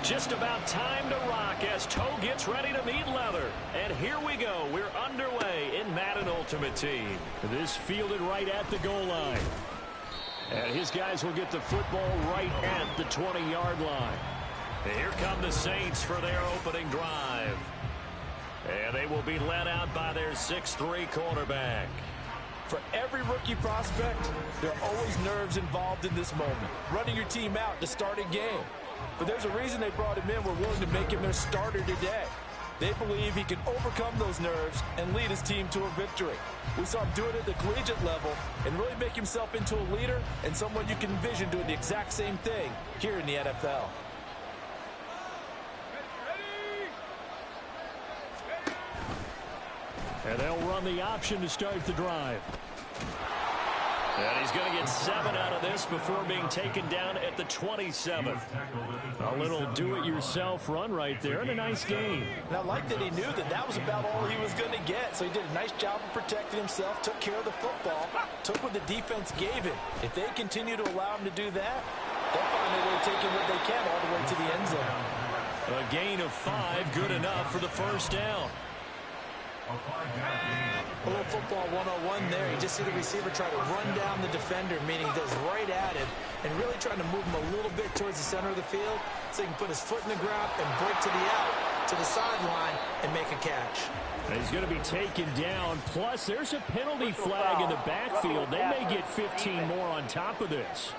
Just about time to rock as toe gets ready to meet leather. And here we go. We're underway in Madden Ultimate Team. This fielded right at the goal line. And his guys will get the football right at the 20-yard line. And here come the Saints for their opening drive. And they will be led out by their 6'3" quarterback. For every rookie prospect, there are always nerves involved in this moment. Running your team out to start a game. But there's a reason they brought him in. We're willing to make him their starter today. They believe he can overcome those nerves and lead his team to a victory. We saw him do it at the collegiate level and really make himself into a leader and someone you can envision doing the exact same thing here in the NFL. And they'll run the option to start the drive. And he's going to get 7 out of this before being taken down at the 27. A little do-it-yourself run right there and a nice game. And I like that he knew that that was about all he was going to get. So he did a nice job of protecting himself, took care of the football, took what the defense gave him. If they continue to allow him to do that, they'll find a way of taking what they can all the way to the end zone. A gain of 5, good enough for the first down. A little football 101 there. You just see the receiver try to run down the defender, meaning he goes right at him and really trying to move him a little bit towards the center of the field so he can put his foot in the ground and break to the out, to the sideline, and make a catch. And he's going to be taken down. Plus, there's a penalty flag in the backfield. They may get 15 more on top of this.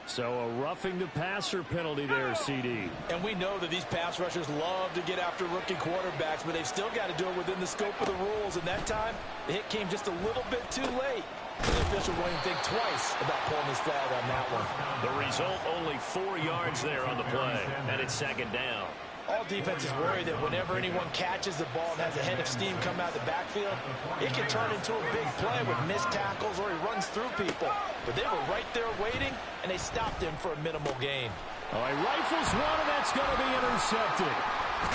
So a roughing the passer penalty there, CD. And we know that these pass rushers love to get after rookie quarterbacks, but they've still got to do it within the scope of the rules. And that time, the hit came just a little bit too late. The official won't even think twice about pulling his flag on that one. The result, only 4 yards there on the play, and it's second down. All defenses worry that whenever anyone catches the ball and has a head of steam come out of the backfield, it can turn into a big play with missed tackles or he runs through people. But they were right there waiting, and they stopped him for a minimal gain. Oh, he rifles one, and that's going to be intercepted.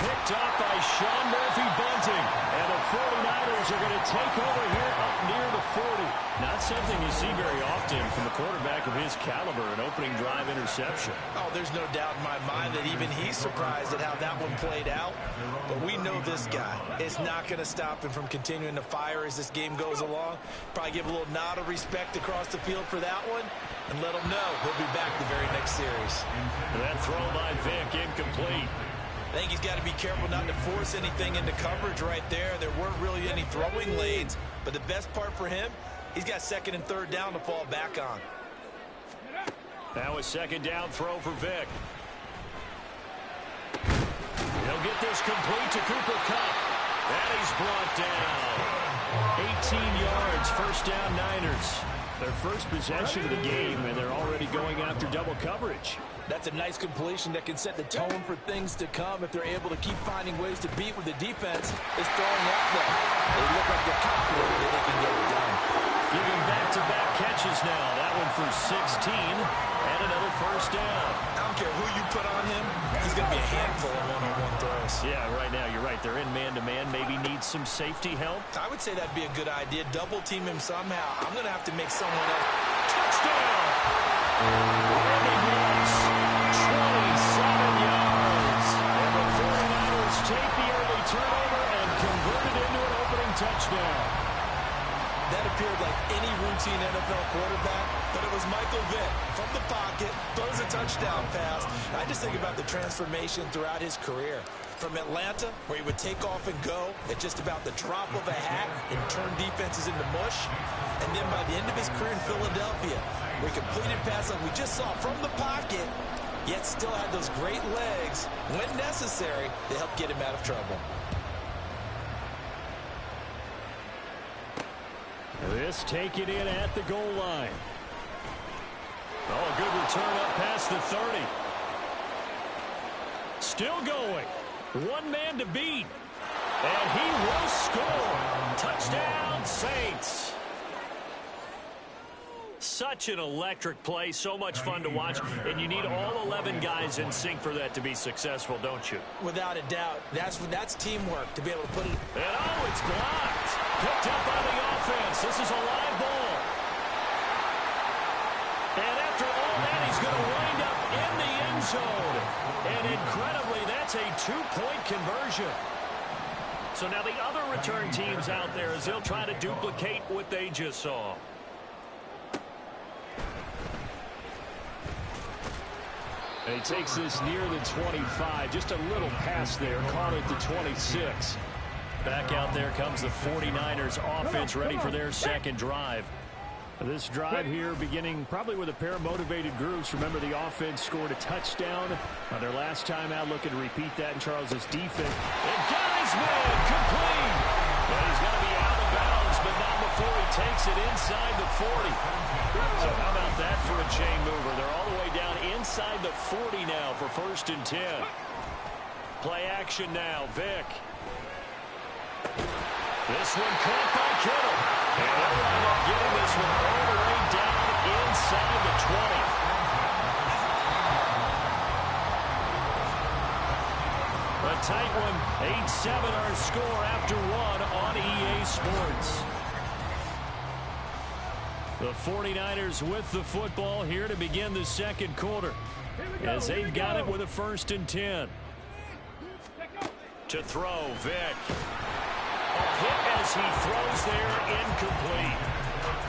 Picked up by Sean Murphy-Bunting. And the 49ers are going to take over here up near the 40. Not something you see very often from a quarterback of his caliber, an opening drive interception. Oh, there's no doubt in my mind that even he's surprised at how that one played out. But we know this guy is not going to stop him from continuing to fire as this game goes along. Probably give a little nod of respect across the field for that one and let him know he'll be back the very next series. That throw by Vick incomplete. I think he's got to be careful not to force anything into coverage right there. There weren't really any throwing lanes, but the best part for him, he's got second and third down to fall back on. Now a second down throw for Vick. He'll get this complete to Cooper Kupp. And he's brought down. 18 yards, first down Niners. Their first possession of the game, and they're already going after double coverage. That's a nice completion that can set the tone for things to come if they're able to keep finding ways to beat what the defense is throwing at them. They look like they're confident that they can get it done. Giving back-to-back catches now. That one for 16 and another first down. I don't care who you put on him. He's going to be a handful of one-on-one throws. Yeah, right now you're right. They're in man-to-man. Maybe need some safety help. I would say that'd be a good idea. Double team him somehow. I'm going to have to make someone else. Touchdown! Randy Moss, 27 yards. And the 49ers take the early turnover and convert it into an opening touchdown. That appeared like any routine NFL quarterback, but it was Michael Vick from the pocket, throws a touchdown pass. I just think about the transformation throughout his career. From Atlanta, where he would take off and go at just about the drop of a hat and turn defenses into mush. And then by the end of his career in Philadelphia, where he completed passes like we just saw from the pocket, yet still had those great legs, when necessary, to help get him out of trouble. This taken in at the goal line. Oh, good return up past the 30. Still going. One man to beat. And he will score. Touchdown, Saints. Such an electric play, so much fun to watch, and you need all 11 guys in sync for that to be successful, don't you? Without a doubt. That's teamwork to be able to put it. And oh, it's blocked. Picked up by the offense. This is a live ball. And after all that, he's going to wind up in the end zone. And incredibly, that's a two-point conversion. So now the other return teams out there as they'll try to duplicate what they just saw. And he takes this near the 25. Just a little pass there. Caught at the 26. Back out there comes the 49ers offense ready for their second drive. This drive here beginning probably with a pair of motivated groups. Remember, the offense scored a touchdown on their last time out. Looking to repeat that in Charles's defense. And Geisman complete. Well, he's going to be out of bounds, but not before he takes it inside the 40. So how about that for a chain mover? They're all the way down inside the 40 now for 1st and 10. Play action now. Vick. This one caught by Kittle. And they'll wind up getting this one all the way down inside the 20. A tight one. 8-7 our score after one on EA Sports. The 49ers with the football here to begin the second quarter. As they've got it with a 1st and 10. To throw, Vick. A hit as he throws there, incomplete.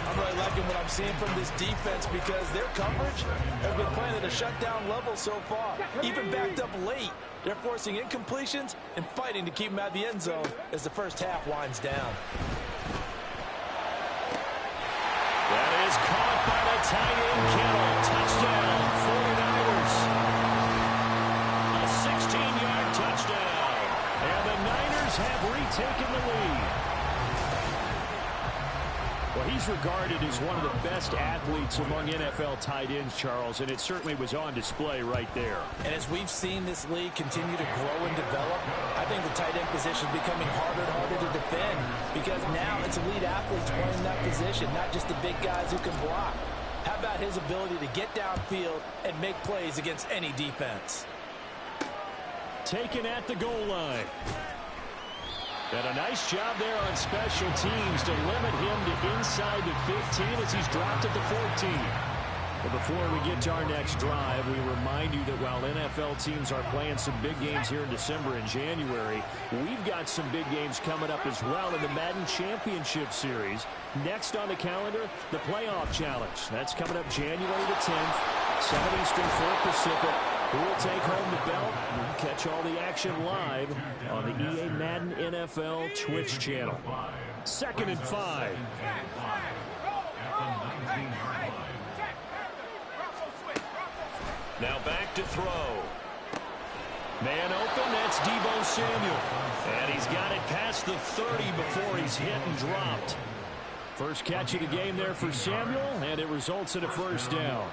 I'm really liking what I'm seeing from this defense because their coverage has been playing at a shutdown level so far. Even backed up late, they're forcing incompletions and fighting to keep them out of the end zone as the first half winds down. That is caught by the tight end, Kittle. Touchdown, 49ers. A 16-yard touchdown. And the Niners have retaken the lead. Well, he's regarded as one of the best athletes among NFL tight ends, Charles, and it certainly was on display right there. And as we've seen this league continue to grow and develop, I think the tight end position is becoming harder and harder to defend because now it's elite athletes playing that position, not just the big guys who can block. How about his ability to get downfield and make plays against any defense? Taken at the goal line. And a nice job there on special teams to limit him to inside the 15 as he's dropped at the 14. But before we get to our next drive, we remind you that while NFL teams are playing some big games here in December and January, we've got some big games coming up as well in the Madden Championship Series. Next on the calendar, the Playoff Challenge. That's coming up January the 10th, 7 Eastern, 4 Pacific. Who will take home the belt? We'll catch all the action live on the EA Madden NFL Twitch channel. 2nd and 5. Now back to throw. Man open, that's Deebo Samuel. And he's got it past the 30 before he's hit and dropped. First catch of the game there for Samuel, and it results in a first down.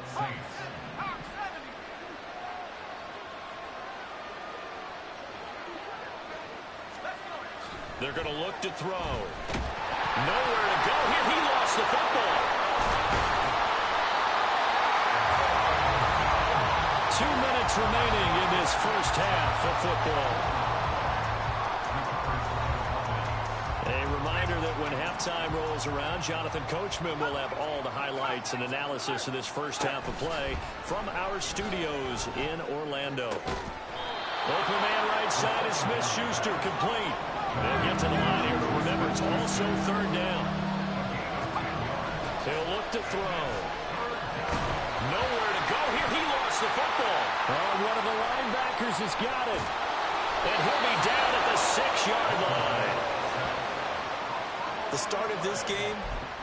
They're going to look to throw. Nowhere to go here. He lost the football. 2 minutes remaining in this first half of football. A reminder that when halftime rolls around, Jonathan Coachman will have all the highlights and analysis of this first half of play from our studios in Orlando. Open man right side is Smith-Schuster, complete. They'll get to the line here, but remember, it's also 3rd down. He'll look to throw. Nowhere to go here. He lost the football. Oh, one of the linebackers has got it. And he'll be down at the 6-yard line. The start of this game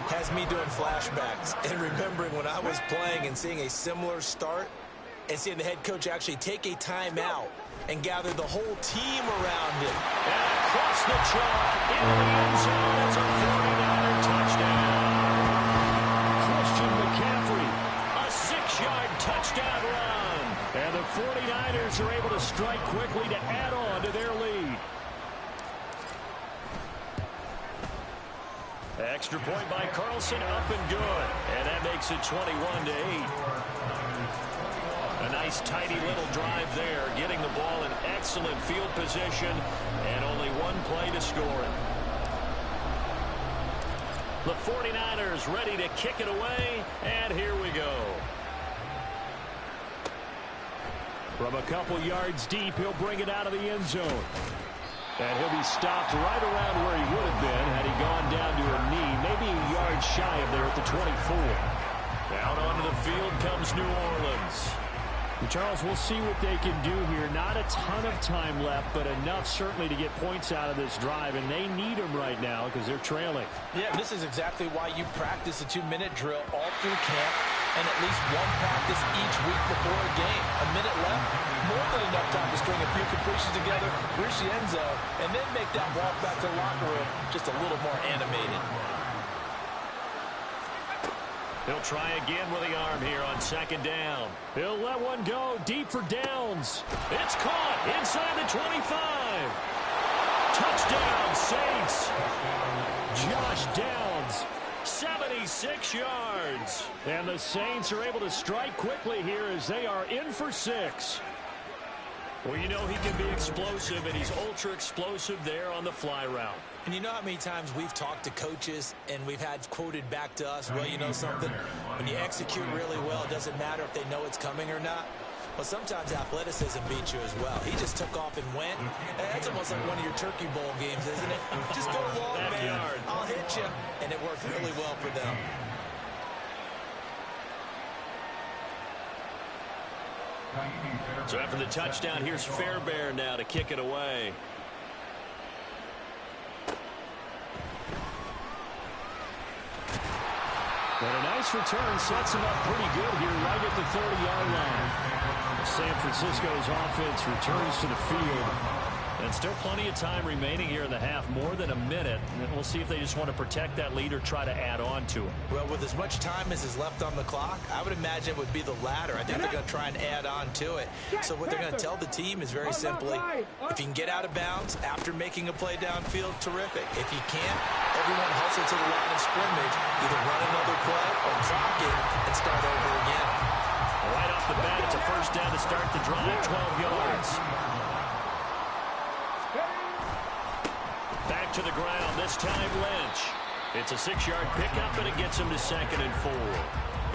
has me doing flashbacks and remembering when I was playing and seeing a similar start and seeing the head coach actually take a timeout and gather the whole team around him. And across the chalk, into the end zone, it's a 49er touchdown. Christian McCaffrey, a 6-yard touchdown run. And the 49ers are able to strike quickly to add on to their lead. Extra point by Carlson, up and good. And that makes it 21-8. A nice, tidy little drive there, getting the ball in excellent field position, and only one play to score it. The 49ers ready to kick it away, and here we go. From a couple yards deep, he'll bring it out of the end zone. And he'll be stopped right around where he would have been had he gone down to a knee, maybe a yard shy of there at the 24. Down onto the field comes New Orleans. Charles, we'll see what they can do here. Not a ton of time left, but enough certainly to get points out of this drive, and they need them right now because they're trailing. Yeah, this is exactly why you practice a 2-minute drill all through camp and at least one practice each week before a game. A minute left, more than enough time to string a few completions together, reach the end zone, and then make that walk back to the locker room just a little more animated. He'll try again with the arm here on second down. He'll let one go deep for Downs. It's caught inside the 25. Touchdown, Saints. Josh Downs, 76 yards. And the Saints are able to strike quickly here as they are in for 6. Well, you know he can be explosive, and he's ultra-explosive there on the fly route. And you know how many times we've talked to coaches and we've had quoted back to us, well, you know something? When you execute really well, it doesn't matter if they know it's coming or not. Well, sometimes athleticism beats you as well. He just took off and went. And that's almost like one of your Turkey Bowl games, isn't it? Just go long, man. I'll hit you. And it worked really well for them. So after the touchdown, here's Fairbairn now to kick it away. But a nice return sets him up pretty good here right at the 30-yard line. San Francisco's offense returns to the field. And still plenty of time remaining here in the half, more than a minute. And we'll see if they just want to protect that lead or try to add on to it. Well, with as much time as is left on the clock, I would imagine it would be the latter. I think they're going to try and add on to it. So what they're going to tell the team is very simply, if you can get out of bounds after making a play downfield, terrific. If you can't, everyone hustle to the line of scrimmage, either run another play or clock it and start over again. Right off the bat, it's a first down to start the drive, 12 yards. Back to the ground, this time Lynch. It's a 6-yard pickup, and it gets him to 2nd and 4.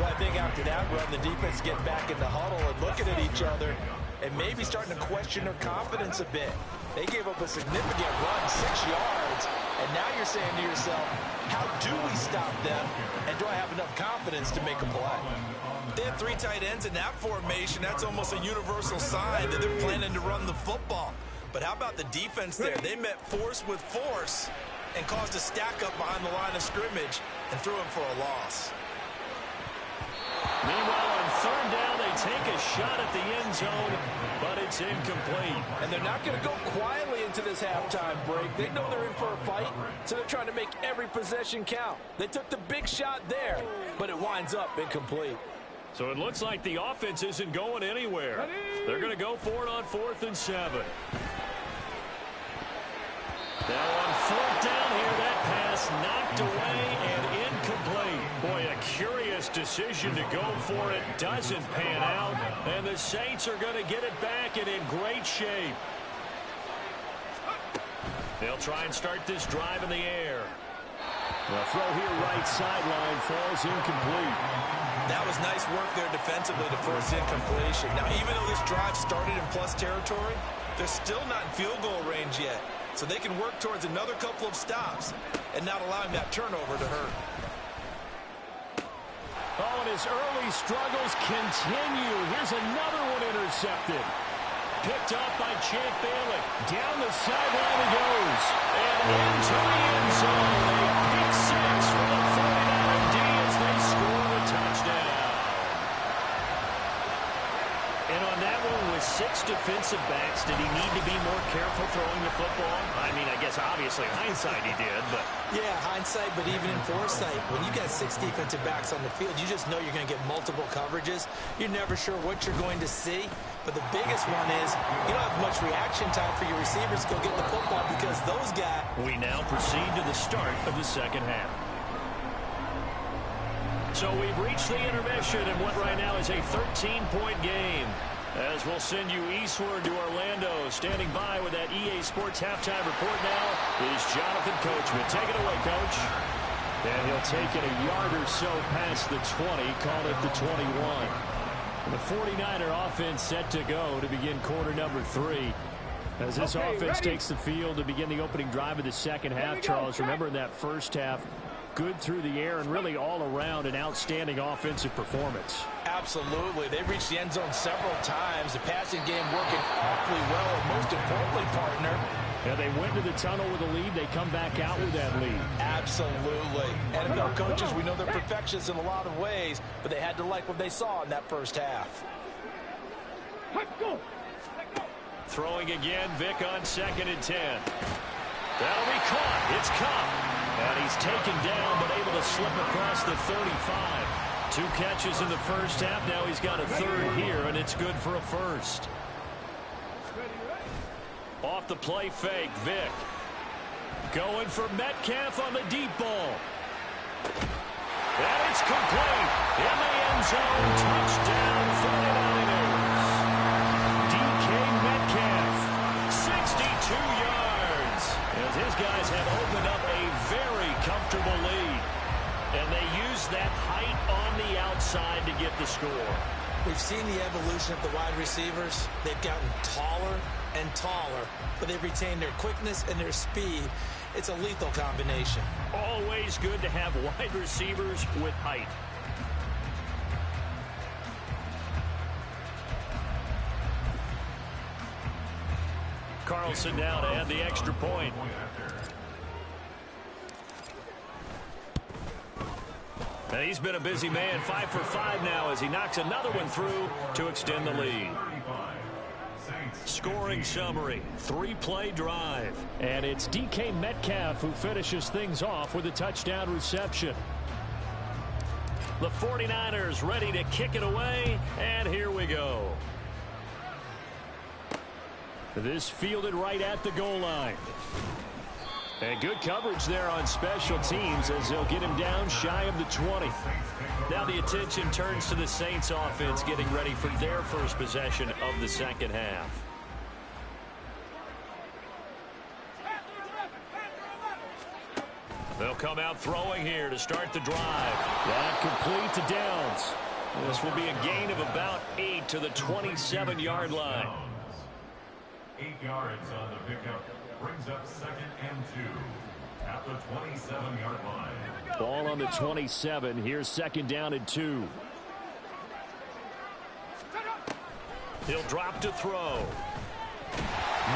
Well, I think after that run, the defense get back in the huddle and looking at each other and maybe starting to question their confidence a bit. They gave up a significant run, 6 yards, and now you're saying to yourself, how do we stop them, and do I have enough confidence to make a play? They have 3 tight ends in that formation. That's almost a universal sign that they're planning to run the football. But how about the defense there? They met force with force and caused a stack up behind the line of scrimmage and threw him for a loss. Meanwhile, on third down, they take a shot at the end zone, but it's incomplete. And they're not going to go quietly into this halftime break. They know they're in for a fight, so they're trying to make every possession count. They took the big shot there, but it winds up incomplete. So it looks like the offense isn't going anywhere. They're going to go for it on 4th and 7. Now on 4th down here, that pass knocked away and incomplete. Boy, a curious decision to go for it. Doesn't pan out, and the Saints are going to get it back and in great shape. They'll try and start this drive in the air. The throw here right sideline falls incomplete. That was nice work there defensively to force incompletion. Now, even though this drive started in plus territory, they're still not in field goal range yet. So they can work towards another couple of stops and not allowing that turnover to hurt. Oh, and his early struggles continue. Here's another one intercepted. Picked up by Champ Bailey. Down the sideline he goes. And into the end zone. A pick 6 for the 49 D as they score the touchdown. And on that one, with 6 defensive backs, did he need to be more careful throwing the football? I mean, I guess obviously hindsight he did, but... Yeah, hindsight, but even in foresight, when you got 6 defensive backs on the field, you just know you're going to get multiple coverages. You're never sure what you're going to see. But the biggest one is you don't have much reaction time for your receivers to go get the football because those guys... We now proceed to the start of the second half. So we've reached the intermission in what right now is a 13-point game. As we'll send you eastward to Orlando. Standing by with that EA Sports halftime report now is Jonathan Coachman. Take it away, Coach. And he'll take it a yard or so past the 20, call it the 21. The 49er offense set to go to begin quarter number 3. As this offense takes the field to begin the opening drive of the second half, Charles, remember in that first half, good through the air and really all around an outstanding offensive performance. Absolutely. They reached the end zone several times. The passing game working awfully well. And most importantly, partner, yeah, they went to the tunnel with a lead. They come back out with that lead. Absolutely. NFL coaches, we know they're perfectionists in a lot of ways, but they had to like what they saw in that first half. Let's go. Throwing again, Vic on 2nd and 10. That'll be caught. It's Cup. And he's taken down, but able to slip across the 35. 2 catches in the first half. Now he's got a third here, and it's good for a first. Off the play fake, Vic. Going for Metcalf on the deep ball. And it's complete. In the end zone, touchdown 49ers. DK Metcalf, 62 yards. As his guys have opened up a very comfortable lead. And they use that height on the outside to get the score. We've seen the evolution of the wide receivers. They've gotten taller and taller, but they've retained their quickness and their speed. It's a lethal combination. Always good to have wide receivers with height. Carlson now to add the extra point. And he's been a busy man, 5 for 5 now as he knocks another one through to extend the lead. Scoring summary, 3-play drive. And it's DK Metcalf who finishes things off with a touchdown reception. The 49ers ready to kick it away, and here we go. This fielded right at the goal line. And good coverage there on special teams as they'll get him down shy of the 20. Now the attention turns to the Saints offense getting ready for their first possession of the second half. They'll come out throwing here to start the drive. That complete to Downs. This will be a gain of about 8 to the 27-yard line. 8 yards on the pickup. Brings up 2nd and 2 at the 27-yard line. Ball on the 27. Here's 2nd down and 2. He'll drop to throw.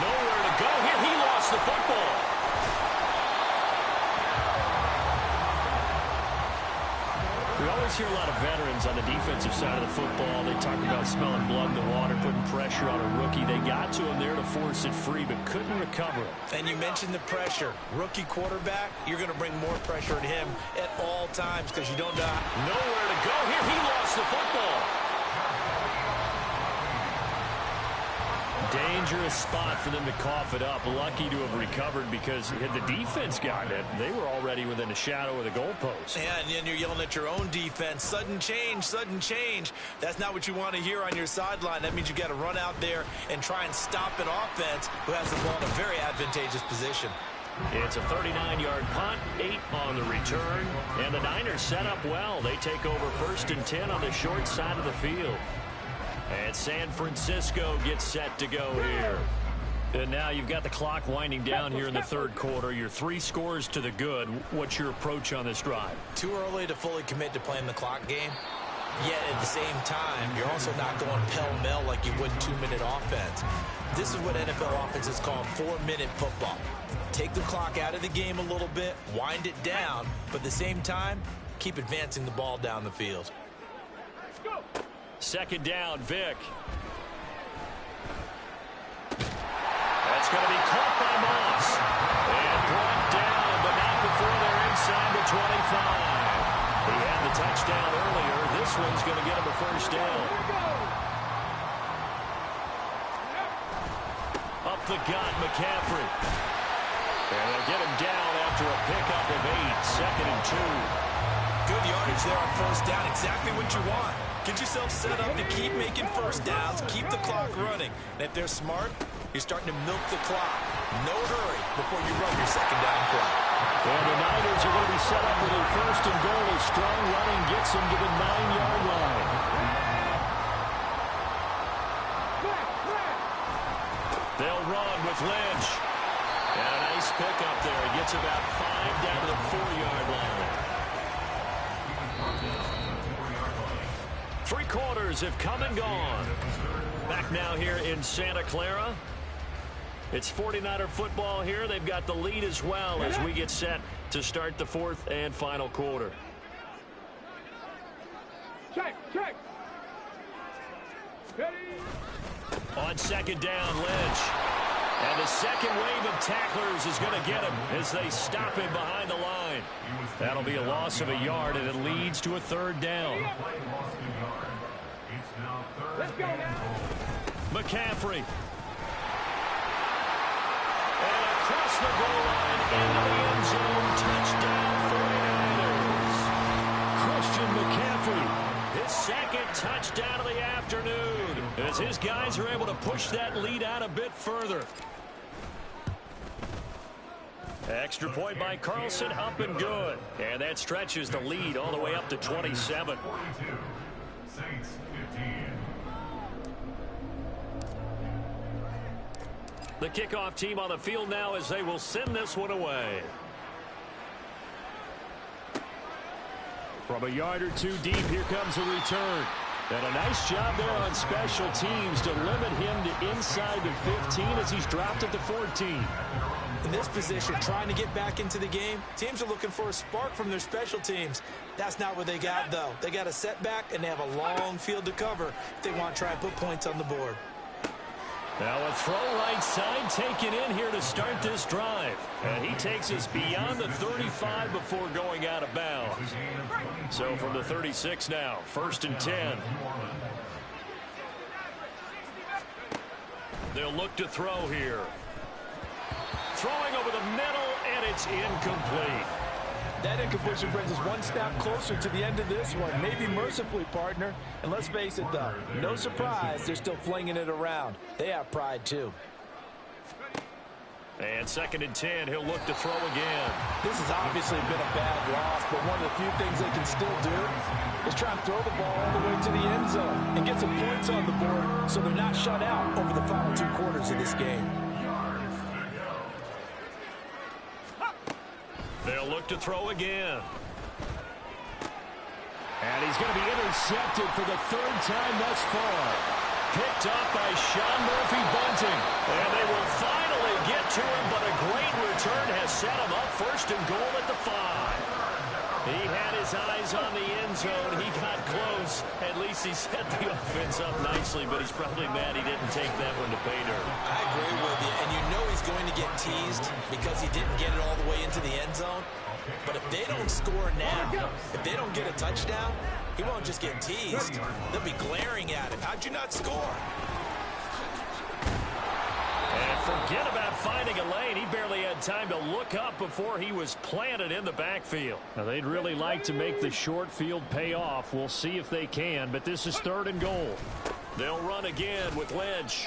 Nowhere to go here. He lost the football. We always hear a lot of veterans on the defensive side of the football. They talk about smelling blood in the water, putting pressure on a rookie. They got to him there to force it free, but couldn't recover it. And you mentioned the pressure. Rookie quarterback, you're going to bring more pressure at him at all times because you don't know. Nowhere to go here. He lost the football. Dangerous spot for them to cough it up. Lucky to have recovered because had the defense gotten it, they were already within a shadow of the goalpost. Yeah, and then you're yelling at your own defense. Sudden change, sudden change. That's not what you want to hear on your sideline. That means you got to run out there and try and stop an offense who has the ball in a very advantageous position. It's a 39-yard punt, 8 on the return, and the Niners set up well. They take over 1st and 10 on the short side of the field. And San Francisco gets set to go here. And now you've got the clock winding down here in the third quarter. You're 3 scores to the good. What's your approach on this drive? Too early to fully commit to playing the clock game. Yet at the same time, you're also not going pell-mell like you would 2-minute offense. This is what NFL offenses call 4-minute football. Take the clock out of the game a little bit, wind it down, but at the same time, keep advancing the ball down the field. 2nd down, Vic. That's going to be caught by Moss. And brought down, but not before they're inside the 25. He had the touchdown earlier. This one's going to get him a first down. Up the gut, McCaffrey. And they'll get him down after a pickup of 8, 2nd and 2. Good yardage there on first down. Exactly what you want. Get yourself set up to keep making first downs, keep the clock running. And if they're smart, you're starting to milk the clock. No hurry before you run your 2nd down play. And the Niners are going to be set up with a 1st and goal. A strong running gets them to the 9-yard line. They'll run with Lynch. And a nice pickup there. He gets about 5 down to the 4-yard line. 3 quarters have come and gone. Back now here in Santa Clara. It's 49er football here. They've got the lead as well as we get set to start the 4th and final quarter. Check. Ready. On 2nd down, Lynch. And the second wave of tacklers is going to get him as they stop him behind the line. That'll be a loss of a yard, and it leads to a 3rd down. Let's go now. McCaffrey. And across the goal line into the end zone. Touchdown 49ers. Christian McCaffrey. His 2nd touchdown of the afternoon as his guys are able to push that lead out a bit further. Extra point by Carlson, up and good. And that stretches the lead all the way up to 27. 42. Saints 15. The kickoff team on the field now as they will send this one away. From a yard or 2 deep, here comes a return. And a nice job there on special teams to limit him to inside the 15 as he's dropped at the 14. In this position, trying to get back into the game, teams are looking for a spark from their special teams. That's not what they got, though. They got a setback, and they have a long field to cover if they want to try and put points on the board. Now a throw right side taken in here to start this drive. And he takes us beyond the 35 before going out of bounds. So from the 36 now, 1st and 10. They'll look to throw here. Throwing over the middle, and it's incomplete. That incompletion brings us one step closer to the end of this one. Maybe mercifully, partner. And let's face it, though, no surprise, they're still flinging it around. They have pride, too. And 2nd and 10, he'll look to throw again. This has obviously been a bad loss, but one of the few things they can still do is try and throw the ball all the way to the end zone and get some points on the board so they're not shut out over the final 2 quarters of this game. They'll look to throw again. And he's going to be intercepted for the 3rd time thus far. Picked up by Sean Murphy-Bunting. And they will finally get to him, but a great return has set him up 1st and goal at the 5. He had his eyes on the end zone. He got close. At least he set the offense up nicely, but he's probably mad he didn't take that one to pay dirt. I agree with you, and you know he's going to get teased because he didn't get it all the way into the end zone. But if they don't score now, if they don't get a touchdown, he won't just get teased. They'll be glaring at him. How'd you not score? And forget about finding a lane. He barely had time to look up before he was planted in the backfield. Now, they'd really like to make the short field pay off. We'll see if they can, but this is 3rd and goal. They'll run again with Lynch.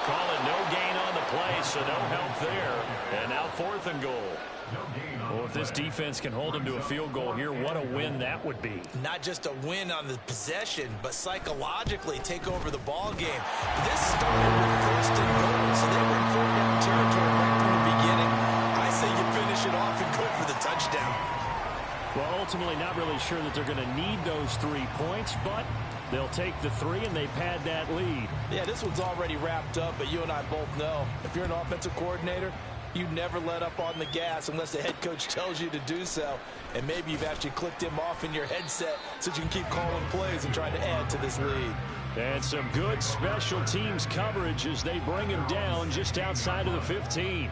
Calling no gain on the play, so no help there. And now 4th and goal. Well, if this defense can hold him to a field goal here, what a win that would be. Not just a win on the possession, but psychologically take over the ball game. This started with 1st and goal, so they were in 4th down territory right from the beginning. I say you finish it off and go for the touchdown. Well, ultimately not really sure that they're going to need those 3 points, but they'll take the 3 and they pad that lead. Yeah, this one's already wrapped up, but you and I both know if you're an offensive coordinator, you never let up on the gas unless the head coach tells you to do so. And maybe you've actually clicked him off in your headset so you can keep calling plays and trying to add to this lead. And some good special teams coverage as they bring him down just outside of the 15.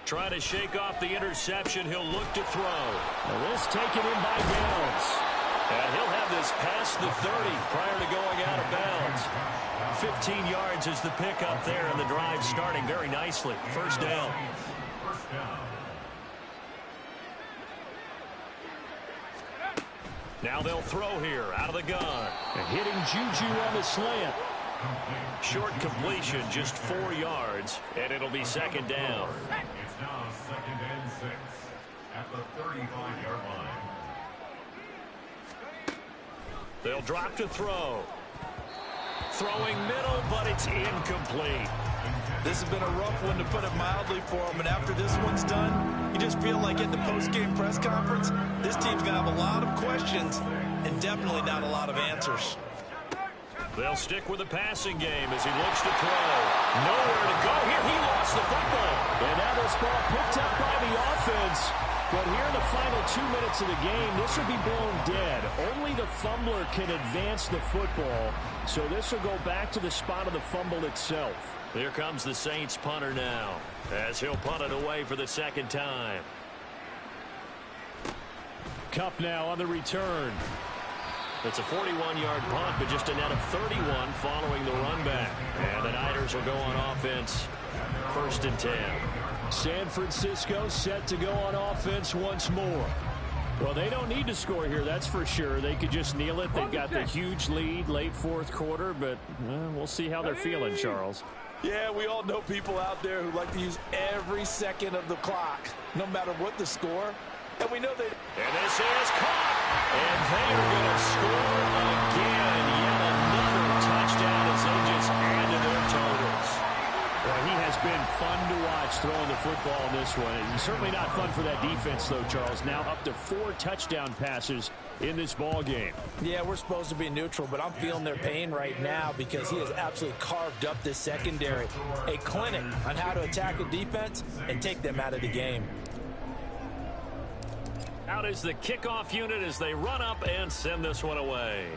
Trying to shake off the interception. He'll look to throw. Now this taken in by Downs. And he'll have this past the 30 prior to going out of bounds. 15 yards is the pickup there, and the drive starting very nicely. 1st down. Now they'll throw here out of the gun. And hitting Juju on the slant. Short completion, just 4 yards, and it'll be 2nd down. It's now 2nd and 6 at the 35-yard line. They'll drop to throw. Throwing middle, but it's incomplete. This has been a rough one, to put it mildly, for him. And after this one's done, you just feel like at the post-game press conference, this team's going to have a lot of questions and definitely not a lot of answers. They'll stick with the passing game as he looks to throw. Nowhere to go here. He lost the football. And now this ball picked up by the offense. But here in the final 2 minutes of the game, this will be blown dead. Only the fumbler can advance the football. So this will go back to the spot of the fumble itself. Here comes the Saints punter now, as he'll punt it away for the second time. Kupp now on the return. It's a 41-yard punt, but just a net of 31 following the run back. And the Niners will go on offense, 1st and 10. San Francisco set to go on offense once more. Well, they don't need to score here, that's for sure. They could just kneel it. They've got the huge lead late 4th quarter, but we'll see how they're feeling, Charles. Yeah, we all know people out there who like to use every second of the clock, no matter what the score. And we know they... And this is caught. And they are going to score again. Yet another touchdown as they just add to their totals. Well, he has been fun to watch throwing the football in this one. It's certainly not fun for that defense, though, Charles. Now up to 4 touchdown passes in this ball game. Yeah, we're supposed to be neutral, but I'm feeling their pain right now because he has absolutely carved up this secondary. A clinic on how to attack a defense and take them out of the game. Out is the kickoff unit as they run up and send this one away.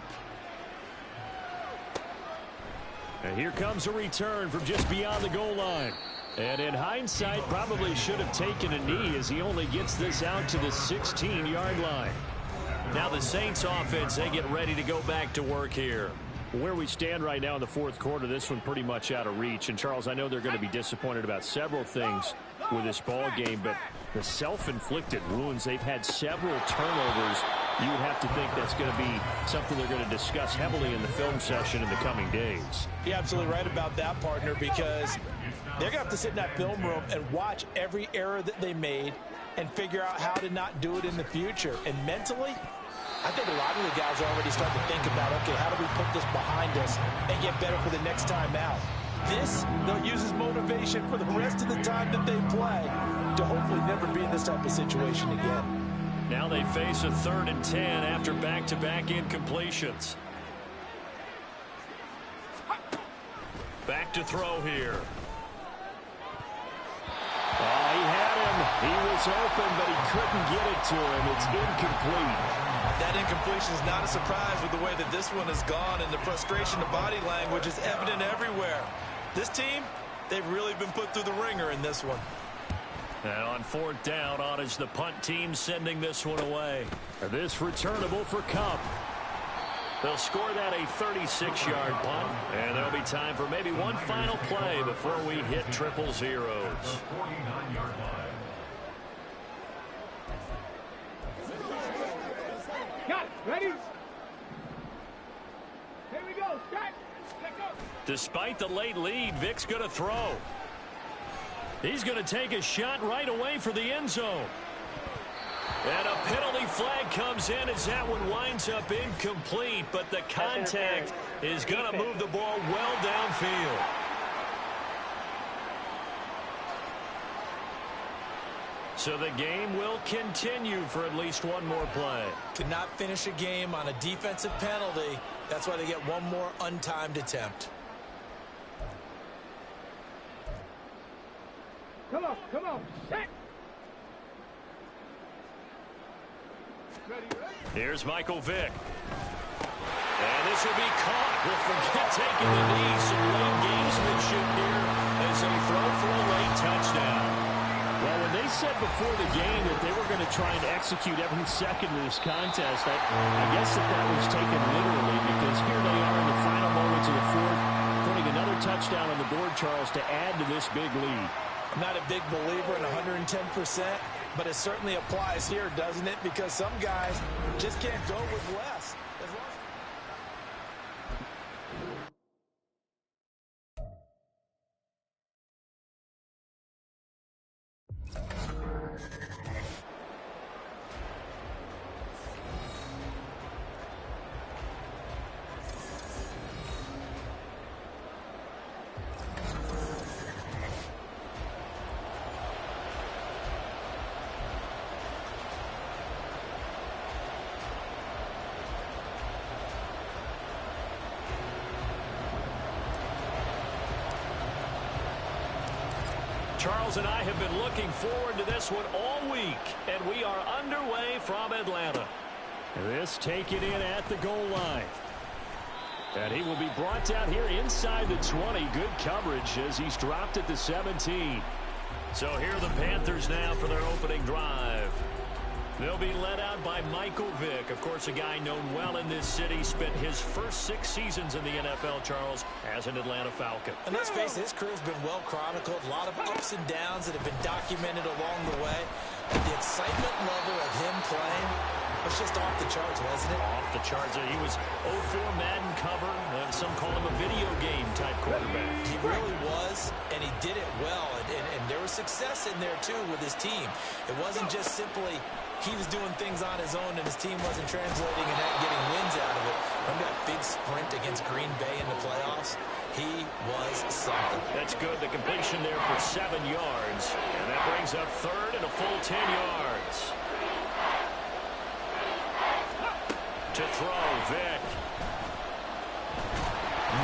And here comes a return from just beyond the goal line. And in hindsight, probably should have taken a knee as he only gets this out to the 16-yard line. Now the Saints offense, they get ready to go back to work here. Where we stand right now in the 4th quarter, this one pretty much out of reach. And, Charles, I know they're going to be disappointed about several things with this ball game, but the self-inflicted wounds, they've had several turnovers. You would have to think that's going to be something they're going to discuss heavily in the film session in the coming days. You're absolutely right about that, partner, because they're going to have to sit in that film room and watch every error that they made and figure out how to not do it in the future. And mentally, I think a lot of the guys are already starting to think about, okay, how do we put this behind us and get better for the next time out? This, they'll use as motivation for the rest of the time that they play to hopefully never be in this type of situation again. Now they face a 3rd and 10 after back-to-back incompletions. Back to throw here. Oh, he had him. He was open, but he couldn't get it to him. It's incomplete. That incompletion is not a surprise with the way that this one has gone, and the frustration of body language is evident everywhere. This team, they've really been put through the ringer in this one. And on 4th down, on is the punt team sending this one away. This returnable for Kupp. They'll score that a 36-yard punt, and there'll be time for maybe one final play before we hit triple zeros. Got it. Ready? Here we go. Set. Let go. Despite the late lead, Vic's going to throw. He's going to take a shot right away for the end zone. And a penalty flag comes in as that one winds up incomplete, but the contact is going to move the ball well downfield. So the game will continue for at least one more play. Could not finish a game on a defensive penalty. That's why they get one more untimed attempt. Come on. Set. Ready. Here's Michael Vick. And this will be caught. We'll forget taking the knee. Some late gamesmanship here as they throw for a late touchdown. Well, when they said before the game that they were going to try and execute every second of this contest, I guess that was taken literally, because here they are in the final moments of the 4th, putting another touchdown on the board, Charles, to add to this big lead. I'm not a big believer in 110%, but it certainly applies here, doesn't it? Because some guys just can't go with less. Charles and I have been looking forward to this one all week, and we are underway from Atlanta. This taken in at the goal line. And he will be brought down here inside the 20. Good coverage as he's dropped at the 17. So here are the Panthers now for their opening drive. They'll be led out by Michael Vick. Of course, a guy known well in this city. Spent his first 6 seasons in the NFL, Charles, as an Atlanta Falcon. And let's face it, his career's been well chronicled. A lot of ups and downs that have been documented along the way. But the excitement level of him playing was just off the charts, wasn't it? Off the charts. He was 04 Madden cover. Some call him a video game type quarterback. He really was, and he did it well. And there was success in there, too, with his team. It wasn't just simply he was doing things on his own and his team wasn't translating and getting wins out of it. Remember that big sprint against Green Bay in the playoffs? He was something. That's good. The completion there for 7 yards. And that brings up third and a full 10 yards. To throw, Vick.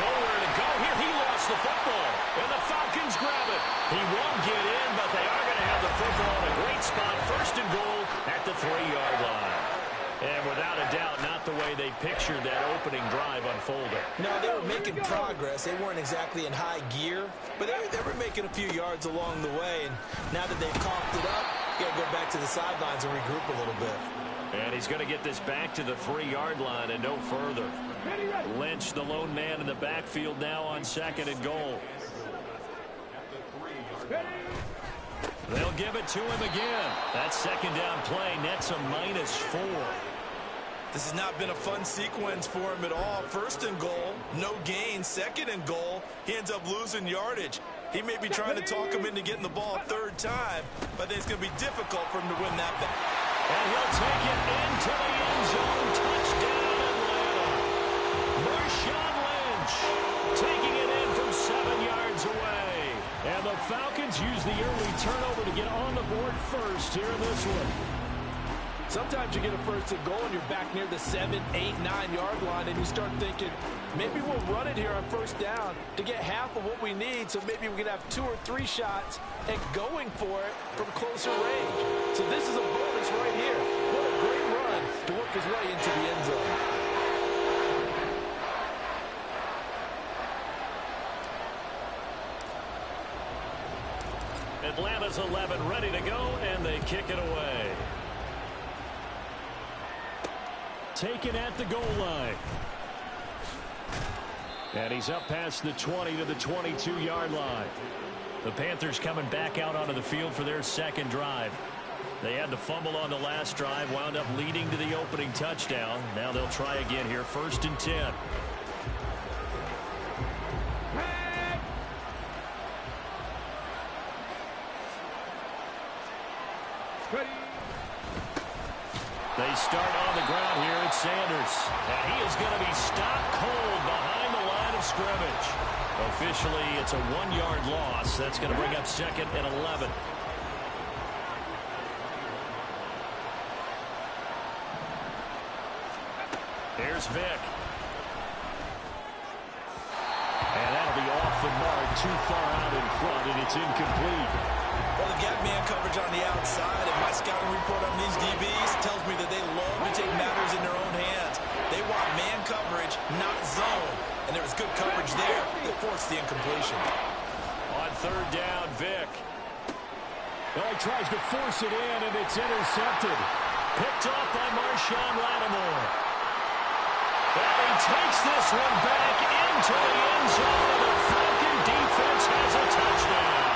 Nowhere to go here. He lost the football. And the Falcons grab it. He won't get in, but they are going to have the football in a great spot. First and goal at the 3-yard line. And without a doubt, not the way they pictured that opening drive unfolding. No, they were making progress. They weren't exactly in high gear, but they were making a few yards along the way. And now that they've coughed it up, you got to go back to the sidelines and regroup a little bit. And he's going to get this back to the 3-yard line and no further. Lynch, the lone man in the backfield now on second and goal. They'll give it to him again. That second down play nets a -4. This has not been a fun sequence for him at all. First and goal, no gain. Second and goal, he ends up losing yardage. He may be trying to talk him into getting the ball a third time, but I think it's going to be difficult for him to win that back. And he'll take it into the end zone. Touchdown, Atlanta. Marshawn Lynch taking it in from 7 yards away. And the Falcons use the early turnover to get on the board first here in this one. Sometimes you get a first and goal and you're back near the 7, 8, 9-yard line and you start thinking, maybe we'll run it here on first down to get half of what we need, so maybe we can have 2 or 3 shots and going for it from closer range. So this is a bonus right here. What a great run to work his way into the end zone. Atlanta's 11 ready to go, and they kick it away. Taken at the goal line. And he's up past the 20 to the 22-yard line. The Panthers coming back out onto the field for their second drive. They had the fumble on the last drive, wound up leading to the opening touchdown. Now they'll try again here, first and 10. They start on the ground here at Sanders. And he is going to be stopped cold behind the line of scrimmage. Officially, it's a 1-yard loss. That's going to bring up second and 11. Here's Vick. And that'll be off the mark, too far out in front, and it's incomplete. Well, they've got man coverage on the outside, and my scouting report on these DBs tells me that they love to take matters in their own hands. They want man coverage, not zone. And there was good coverage there that forced the incompletion. On third down, Vick. Well, he tries to force it in, and it's intercepted. Picked off by Marshawn Lattimore. And he takes this one back into the end zone, and the Falcon defense has a touchdown.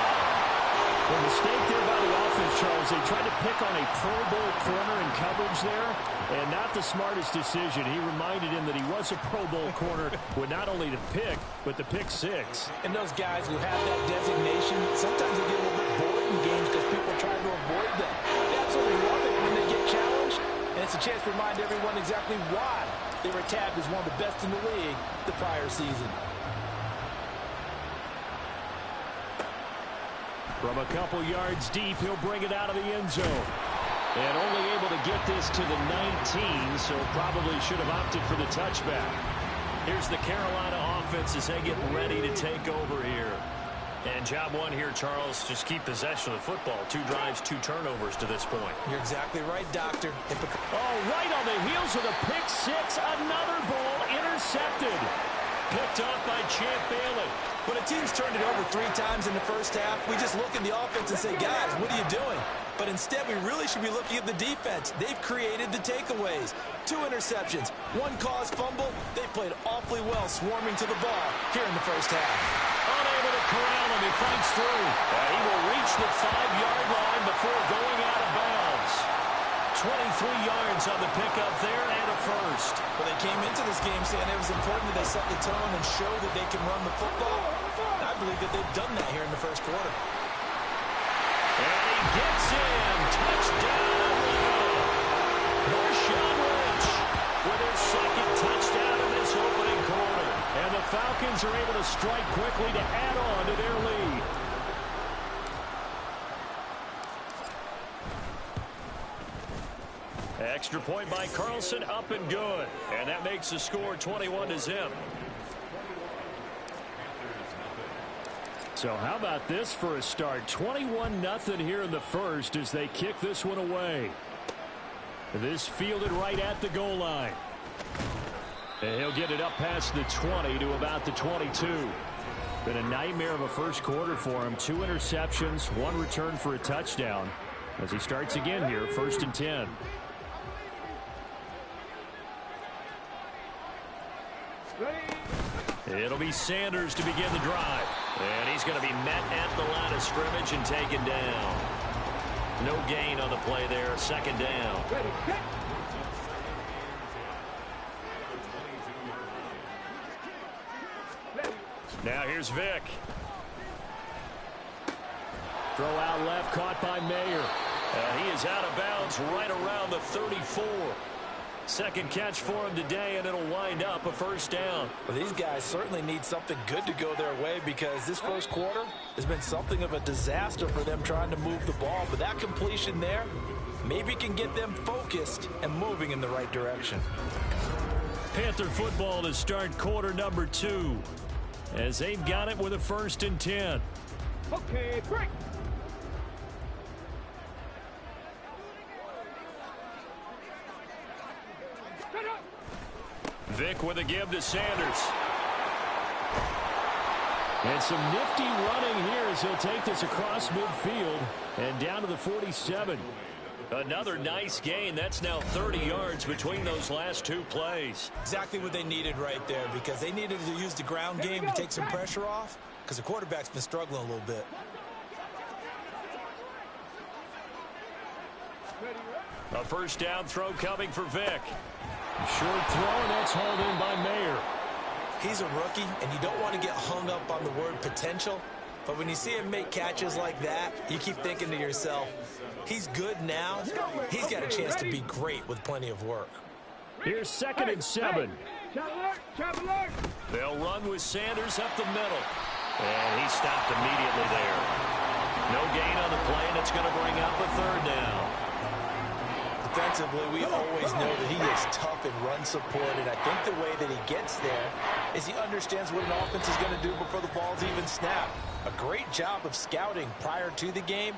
The mistake there by the offense, Charles, they tried to pick on a Pro Bowl corner in coverage there, and not the smartest decision. He reminded him that he was a Pro Bowl corner with not only the pick, but the pick six. And those guys who have that designation, sometimes they get a little bit bored in games because people try to avoid them. They absolutely love it when they get challenged, and it's a chance to remind everyone exactly why they were tagged as one of the best in the league the prior season. From a couple yards deep, he'll bring it out of the end zone. And only able to get this to the 19, so probably should have opted for the touchback. Here's the Carolina offense as they get ready to take over here. And job one here, Charles, just keep possession of the football. 2 drives, 2 turnovers to this point. You're exactly right, Doctor. Oh, right on the heels of the pick six. Another ball intercepted. Picked up by Champ Bailey. When a team's turned it over 3 times in the first half, we just look at the offense and say, guys, what are you doing? But instead, we really should be looking at the defense. They've created the takeaways. 2 interceptions, 1 caused fumble. They played awfully well swarming to the ball here in the first half. Unable to corral him. He fights through. He will reach the 5-yard line before going out of bounds. 23 yards on the pickup there and a first. Well, they came into this game saying it was important that they set the tone and show that they can run the football. And I believe that they've done that here in the first quarter. And he gets in. Touchdown. Marshawn Lynch with his second touchdown in this opening quarter. And the Falcons are able to strike quickly to add on to their lead. Extra point by Carlson, up and good. And that makes the score 21-0. So how about this for a start? 21-0 here in the first as they kick this one away. This fielded right at the goal line. And he'll get it up past the 20 to about the 22. Been a nightmare of a first quarter for him. 2 interceptions, 1 return for a touchdown. As he starts again here, 1st and 10. It'll be Sanders to begin the drive. And he's going to be met at the line of scrimmage and taken down. No gain on the play there. 2nd down. Now here's Vick. Throw out left, caught by Mayer. And he is out of bounds right around the 34. Second catch for him today, and it'll wind up a 1st down. Well, these guys certainly need something good to go their way because this first quarter has been something of a disaster for them trying to move the ball. But that completion there maybe can get them focused and moving in the right direction. Panther football to start quarter number 2 as they've got it with a 1st and 10. Okay, break. Vick with a give to Sanders. And some nifty running here as he'll take this across midfield and down to the 47. Another nice gain. That's now 30 yards between those last 2 plays. Exactly what they needed right there because they needed to use the ground game to take some pressure off because the quarterback's been struggling a little bit. A 1st down throw coming for Vick. Short throw, and that's hauled in by Mayer. He's a rookie, and you don't want to get hung up on the word potential. But when you see him make catches like that, you keep thinking to yourself, he's good now. He's got a chance to be great with plenty of work. Here's 2nd and 7. They'll run with Sanders up the middle. And he stopped immediately there. No gain on the play, and it's going to bring up a 3rd down. Defensively, we always know that he is tough and run support, and I think the way that he gets there is he understands what an offense is going to do before the ball's even snapped. A great job of scouting prior to the game,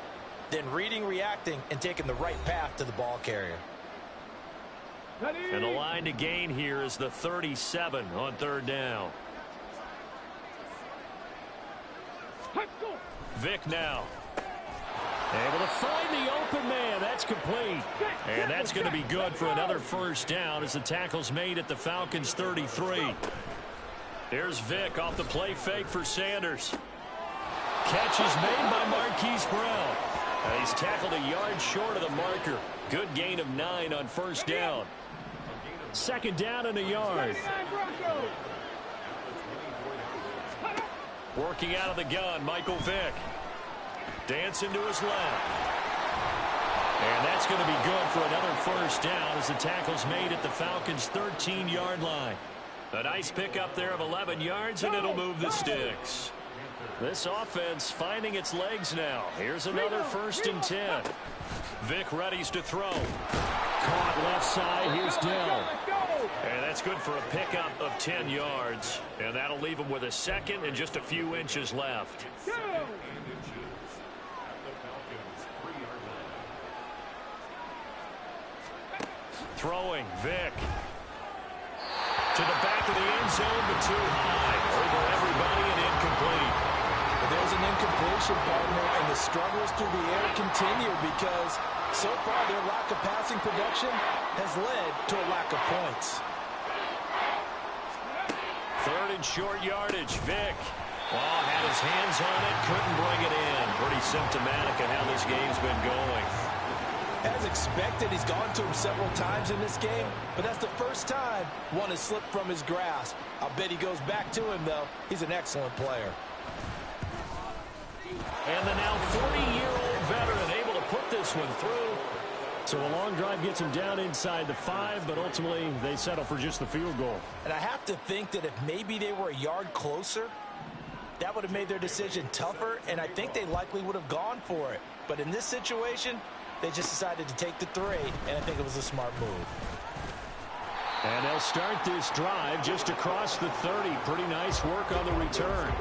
then reading, reacting, and taking the right path to the ball carrier. And the line to gain here is the 37 on 3rd down. Vick now. Able to find the open man. That's complete. And that's going to be good for another 1st down as the tackle's made at the Falcons' 33. Here's Vick off the play fake for Sanders. Catch is made by Marquise Brown. He's tackled a yard short of the marker. Good gain of 9 on 1st down. 2nd down and a yard. Working out of the gun, Michael Vick. Dancing to his left. And that's going to be good for another 1st down as the tackle's made at the Falcons' 13-yard line. A nice pickup there of 11 yards, and it'll move the sticks. This offense finding its legs now. Here's another 1st and 10. Vick readies to throw. Caught left side. Here's Dell. And that's good for a pickup of 10 yards. And that'll leave him with a second and just a few inches left. Go! Throwing, Vick. To the back of the end zone, but too high. Over everybody and incomplete. There's an incompletion, partner, and the struggles through the air continue because so far their lack of passing production has led to a lack of points. Third and short yardage, Vick. Oh, had his hands on it, couldn't bring it in. Pretty symptomatic of how this game's been going. As expected, he's gone to him several times in this game, but that's the first time one has slipped from his grasp. I'll bet he goes back to him, though. He's an excellent player. And the now 40-year-old veteran able to put this one through. So a long drive gets him down inside the 5, but ultimately they settle for just the field goal. And I have to think that if maybe they were a yard closer, that would have made their decision tougher, and I think they likely would have gone for it. But in this situation, they just decided to take the 3, and I think it was a smart move. And they'll start this drive just across the 30. Pretty nice work on the return.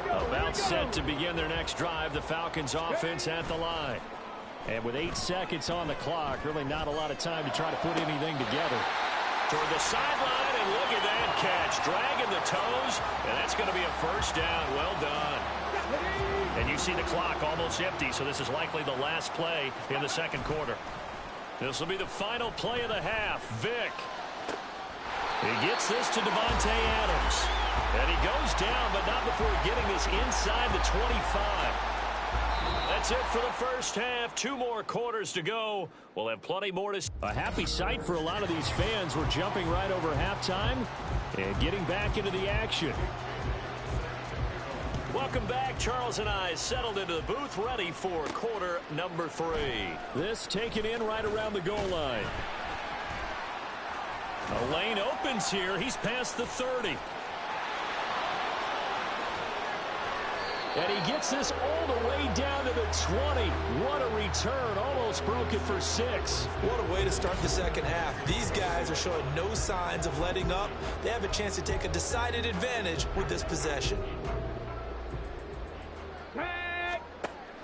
About set to begin their next drive, the Falcons offense at the line. And with 8 seconds on the clock, really not a lot of time to try to put anything together. Toward the sideline, and look at that catch. Dragging the toes, and that's going to be a first down. Well done. And you see the clock almost empty, so this is likely the last play in the second quarter. This will be the final play of the half. Vick. He gets this to Devontae Adams. And he goes down, but not before getting this inside the 25. That's it for the first half. 2 more quarters to go. We'll have plenty more to... A happy sight for a lot of these fans. We're jumping right over halftime and getting back into the action. Welcome back. Charles and I settled into the booth, ready for quarter number 3. This taken in right around the goal line. A lane opens here. He's past the 30. And he gets this all the way down to the 20. What a return. Almost broke it for 6. What a way to start the second half. These guys are showing no signs of letting up. They have a chance to take a decided advantage with this possession.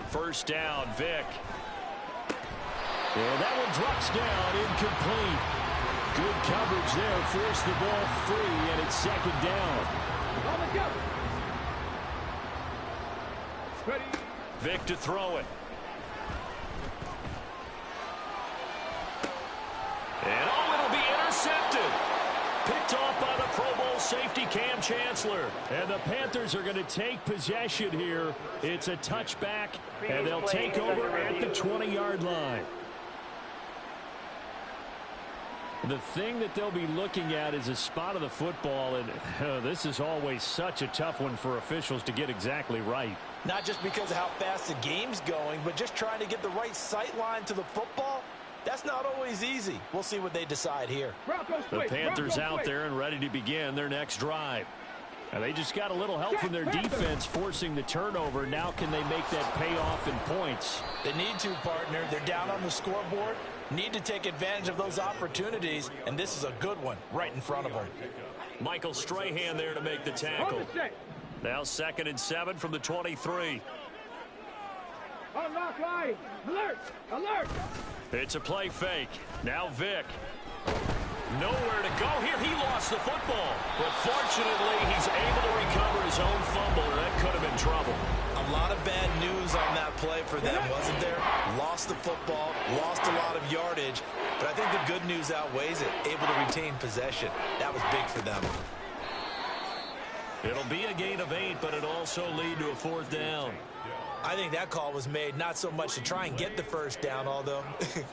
First down, Vick. And that one drops down, incomplete. Good coverage there, forced the ball free, and it's second down. Ready. Vick to throw it. And it'll be intercepted. Picked off by the Pro Bowl safety Cam Chancellor. And the Panthers are going to take possession here. It's a touchback, and they'll take over at the 20-yard line. The thing that they'll be looking at is a spot of the football, and this is always such a tough one for officials to get exactly right. Not just because of how fast the game's going, but just trying to get the right sight line to the football. That's not always easy. We'll see what they decide here. The Panthers out there and ready to begin their next drive. And they just got a little help from their defense forcing the turnover. Now can they make that pay off in points? They need to, partner. They're down on the scoreboard. Need to take advantage of those opportunities, and this is a good one right in front of them. Michael Strahan there to make the tackle. Now 2nd and 7 from the 23. Unlock line. Alert! Alert! It's a play fake. Now Vick. Nowhere to go here. He lost the football. But fortunately, he's able to recover his own fumble, or that could have been trouble. A lot of bad news on that play for them, wasn't there? Lost the football, lost a lot of yardage, but I think the good news outweighs it. Able to retain possession. That was big for them. It'll be a gain of 8, but it'll also lead to a 4th down. I think that call was made not so much to try and get the first down, although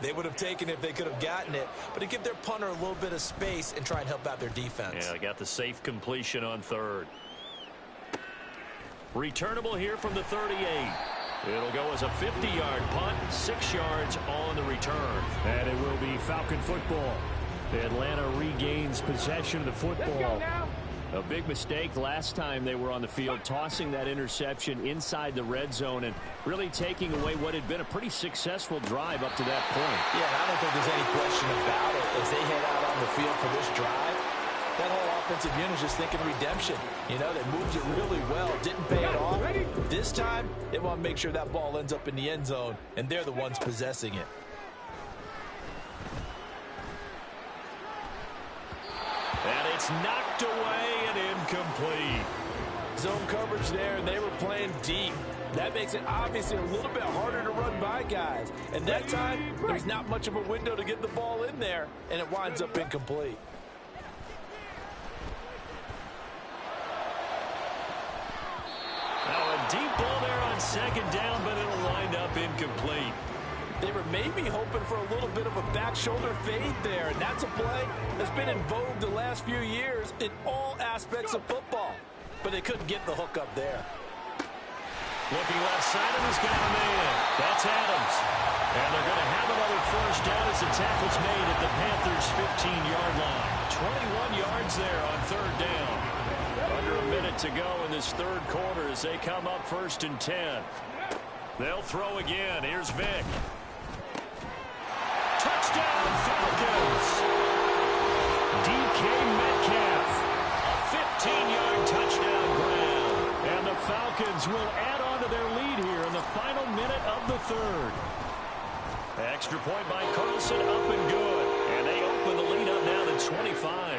they would have taken it if they could have gotten it, but to give their punter a little bit of space and try and help out their defense. Yeah, they got the safe completion on 3rd. Returnable here from the 38. It'll go as a 50-yard punt, 6 yards on the return. And it will be Falcon football. Atlanta regains possession of the football. A big mistake last time they were on the field, tossing that interception inside the red zone and really taking away what had been a pretty successful drive up to that point. Yeah, and I don't think there's any question about it. As they head out on the field for this drive, that whole offensive unit is just thinking redemption. You know, they moved it really well, didn't pay it off. This time, they want to make sure that ball ends up in the end zone, and they're the ones possessing it. And it's knocked away and incomplete. Zone coverage there, and they were playing deep. That makes it obviously a little bit harder to run by guys. And that time, there's not much of a window to get the ball in there, and it winds up incomplete. Now a deep ball there on second down, but it'll wind up incomplete. They were maybe hoping for a little bit of a back shoulder fade there, and that's a play that's been in vogue the last few years in all aspects of football. But they couldn't get the hook up there. Looking left side, and he's got a man. That's Adams. And they're going to have another first down as the tackle's made at the Panthers' 15-yard line. 21 yards there on third down. Under a minute to go in this third quarter as they come up 1st and 10. They'll throw again. Here's Vick. Touchdown, Falcons. DK Metcalf. A 15-yard touchdown grab. And the Falcons will add on to their lead here in the final minute of the third. Extra point by Carlson, up and good. And they open the lead up now to 25.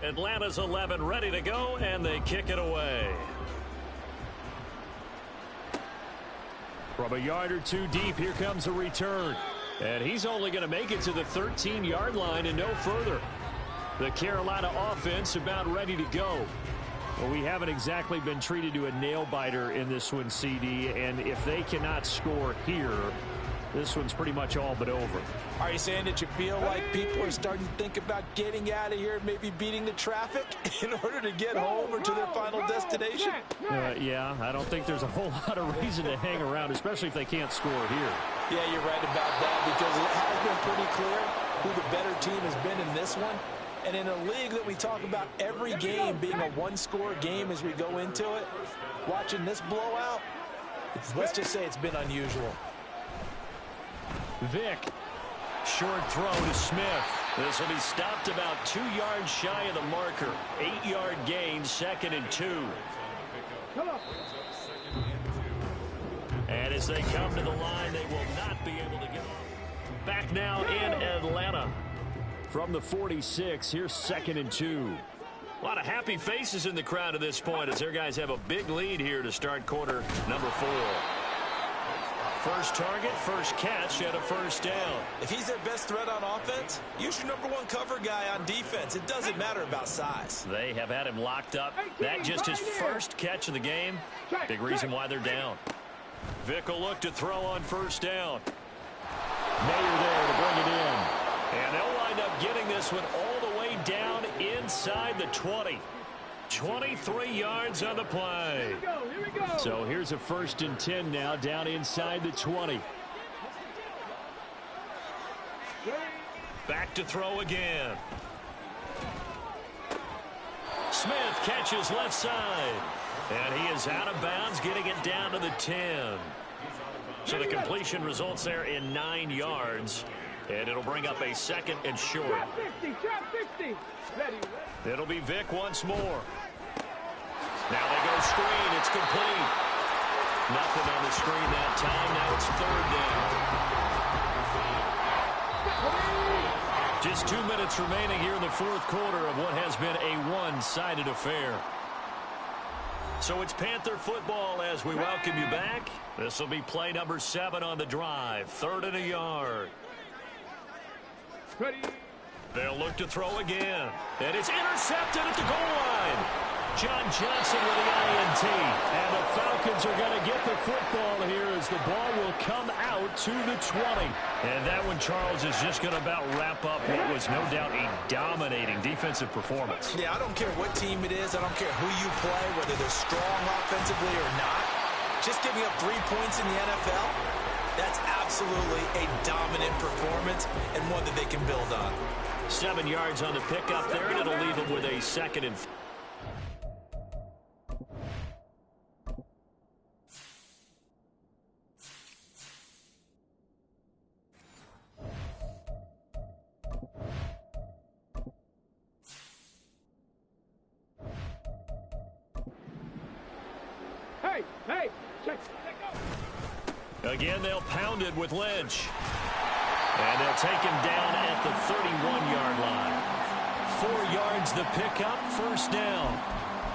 Atlanta's 11 ready to go, and they kick it away. From a yard or two deep, here comes a return. And he's only going to make it to the 13-yard line and no further. The Carolina offense about ready to go. Well, we haven't exactly been treated to a nail-biter in this one, CD, and if they cannot score here, this one's pretty much all but over. Are you saying that you feel like people are starting to think about getting out of here, maybe beating the traffic in order to get home or to their final destination? Yeah, I don't think there's a whole lot of reason to hang around, especially if they can't score here. Yeah, you're right about that, because it has been pretty clear who the better team has been in this one. And in a league that we talk about every game being a one-score game as we go into it, watching this blowout, let's just say it's been unusual. Vick. Short throw to Smith. This will be stopped about 2 yards shy of the marker. 8-yard gain, 2nd and 2. And as they come to the line, they will not be able to get off. Back now in Atlanta. From the 46, here's 2nd and 2. A lot of happy faces in the crowd at this point as their guys have a big lead here to start quarter number 4. First target, first catch, and a first down. If he's their best threat on offense, use your number 1 cover guy on defense. It doesn't matter about size. They have had him locked up. That just his first catch of the game. Big reason why they're down. Vick will look to throw on first down. Mayer there to bring it in. And they'll wind up getting this one all the way down inside the 20. 23 yards on the play. Here we go. So here's a 1st and 10 now, down inside the 20. Back to throw again. Smith catches left side. And he is out of bounds, getting it down to the 10. So the completion results there in 9 yards. And it'll bring up a 2nd and short. Trap 50. Ready. It'll be Vick once more. Now they go screen. It's complete. Nothing on the screen that time. Now it's 3rd down. Just 2 minutes remaining here in the 4th quarter of what has been a one-sided affair. So it's Panther football as we welcome you back. This will be play number 7 on the drive. 3rd and a yard. Ready. They'll look to throw again. And it's intercepted at the goal line. John Johnson with the INT. And the Falcons are going to get the football here as the ball will come out to the 20. And that one, Charles, is just going to about wrap up what was no doubt a dominating defensive performance. Yeah, I don't care what team it is. I don't care who you play, whether they're strong offensively or not. just giving up 3 points in the NFL, that's absolutely a dominant performance and one that they can build on. 7 yards on the pickup there, and it'll leave them with a second and... Hey, check. Again, they'll pound it with Lynch. And they'll take him down at the 31-yard line. 4 yards the pickup, first down.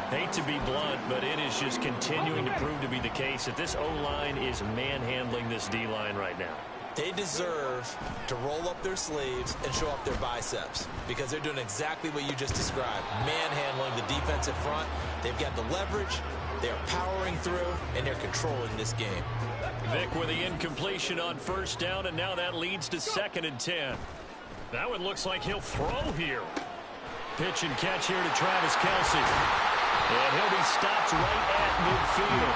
Hate to be blunt, but it is just continuing to prove to be the case that this O-line is manhandling this D-line right now. They deserve to roll up their sleeves and show up their biceps because they're doing exactly what you just described, manhandling the defensive front. They've got the leverage, they're powering through, and they're controlling this game. Vic with the incompletion on first down, and now that leads to 2nd and 10. That one looks like he'll throw here. Pitch and catch here to Travis Kelce. And he'll be stopped right at midfield.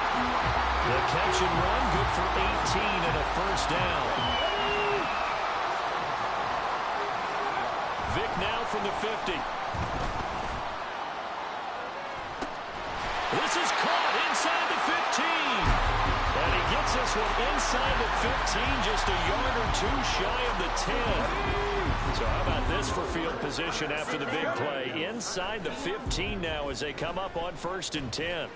The catch and run, good for 18 and a first down. Vic now from the 50. This is caught inside the 15. And he gets this one inside the 15, just a yard or two shy of the 10. So how about this for field position after the big play? Inside the 15 now as they come up on 1st and 10.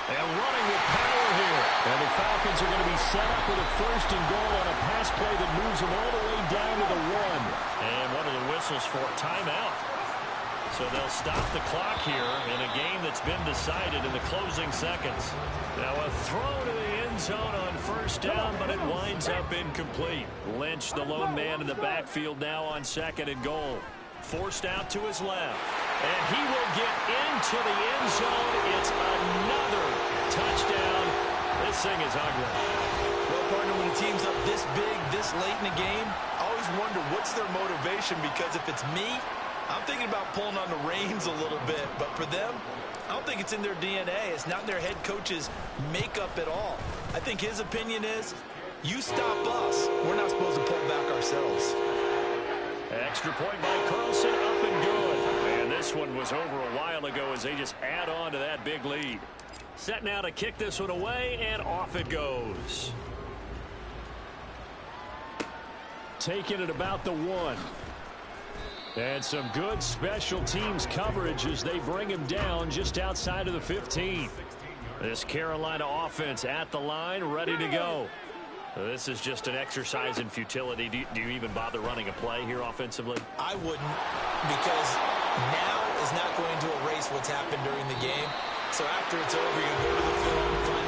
And running with power here. And the Falcons are going to be set up with a 1st and goal on a pass play that moves them all the way down to the 1. And one of the whistles for a timeout. So they'll stop the clock here in a game that's been decided in the closing seconds. Now a throw to the end zone on 1st down, but it winds up incomplete. Lynch, the lone man in the backfield now on 2nd and goal. Forced out to his left. And he will get into the end zone. It's another touchdown. This thing is ugly. Well, partner, when a team's up this big, this late in the game, I always wonder what's their motivation, because if it's me, I'm thinking about pulling on the reins a little bit. But for them, I don't think it's in their DNA. It's not in their head coach's makeup at all. I think his opinion is, you stop us, we're not supposed to pull back ourselves. Extra point by Carlson, up and good. And this one was over a while ago as they just add on to that big lead. Set now to kick this one away, and off it goes. Taking it about the 1. And some good special teams coverage as they bring him down just outside of the 15. This Carolina offense at the line, ready to go. This is just an exercise in futility. Do you even bother running a play here offensively? I wouldn't, because now is not going to erase what's happened during the game. So after it's over, you go to the film, find